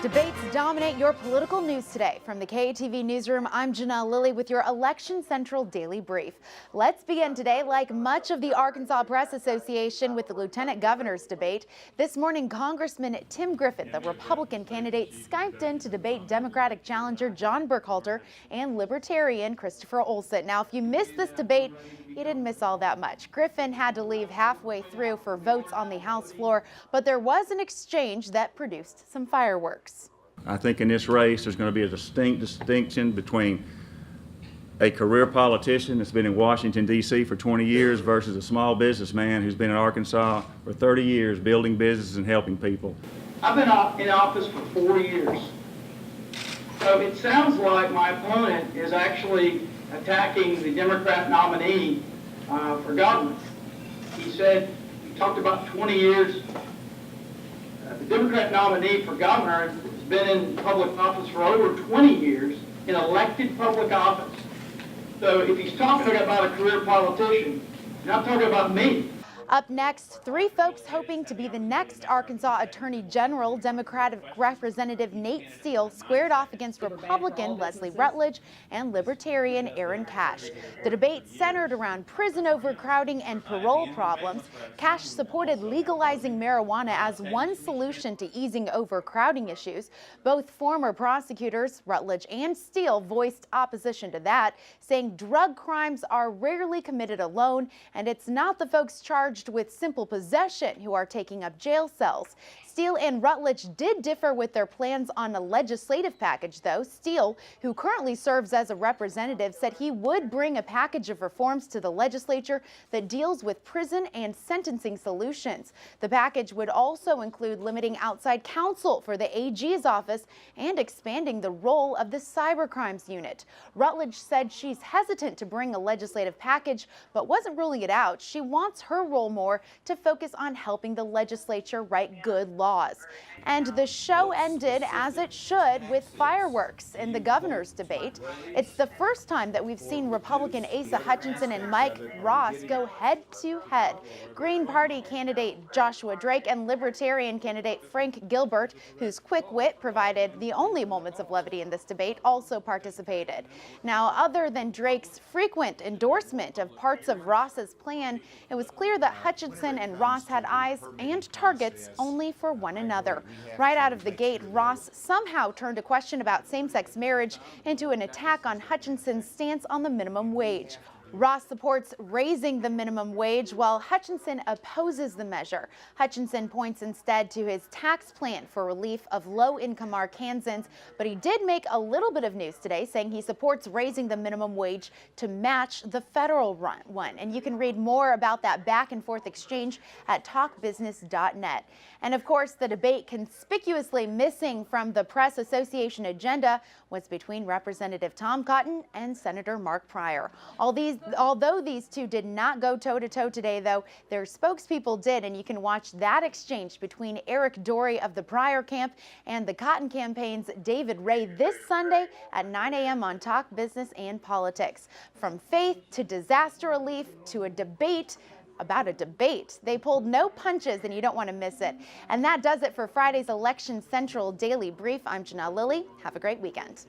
Debates dominate your political news today. From the KATV newsroom, I'm Janelle Lilley with your Election Central Daily Brief. Let's begin today, like much of the Arkansas Press Association, with the Lieutenant Governor's debate. This morning, Congressman Tim Griffin, the Republican candidate, Skyped in to debate Democratic challenger John Burkhalter and Libertarian Christopher Olson. Now, if you missed this debate, you didn't miss all that much. Griffin had to leave halfway through for votes on the House floor, but there was an exchange that produced some fireworks. I think in this race there's going to be a distinction between a career politician that's been in Washington, D.C. for 20 years versus a small businessman who's been in Arkansas for 30 years building businesses and helping people. I've been in office for 4 years. So it sounds like my opponent is actually attacking the Democrat nominee for governor. He talked about 20 years. The Democrat nominee for governor has been in public office for over 20 years, in elected public office. So if he's talking about a career politician, he's not talking about me. Up next, three folks hoping to be the next Arkansas Attorney General. Democratic Representative Nate Steele squared off against Republican Leslie Rutledge and Libertarian Aaron Cash. The debate centered around prison overcrowding and parole problems. Cash supported legalizing marijuana as one solution to easing overcrowding issues. Both former prosecutors, Rutledge and Steele, voiced opposition to that, saying drug crimes are rarely committed alone, and it's not the folks charged with simple possession who are taking up jail cells. Steele and Rutledge did differ with their plans on a legislative package, though. Steele, who currently serves as a representative, said he would bring a package of reforms to the legislature that deals with prison and sentencing solutions. The package would also include limiting outside counsel for the AG's office and expanding the role of the cybercrimes unit. Rutledge said she's hesitant to bring a legislative package, but wasn't ruling it out. She wants her role more to focus on helping the legislature write good laws. And the show ended, as it should, with fireworks in the governor's debate. It's the first time that we've seen Republican Asa Hutchinson and Mike Ross go head-to-head. Green Party candidate Joshua Drake and Libertarian candidate Frank Gilbert, whose quick wit provided the only moments of levity in this debate, also participated. Now, other than Drake's frequent endorsement of parts of Ross's plan, it was clear that Hutchinson and Ross had eyes and targets only for one another. Right out of the gate, Ross somehow turned a question about same-sex marriage into an attack on Hutchinson's stance on the minimum wage. Ross supports raising the minimum wage, while Hutchinson opposes the measure. Hutchinson points instead to his tax plan for relief of low-income Arkansans, but he did make a little bit of news today, saying he supports raising the minimum wage to match the federal one. And you can read more about that back-and-forth exchange at talkbusiness.net. And of course, the debate conspicuously missing from the Press Association agenda was between Representative Tom Cotton and Senator Mark Pryor. Although these two did not go toe-to-toe today, though, their spokespeople did, and you can watch that exchange between Eric Dorey of the Pryor camp and the Cotton campaign's David Ray this Sunday at 9 a.m. on Talk Business and Politics. From faith to disaster relief to a debate about a debate. They pulled no punches, and you don't want to miss it. And that does it for Friday's Election Central Daily Brief. I'm Janelle Lilley. Have a great weekend.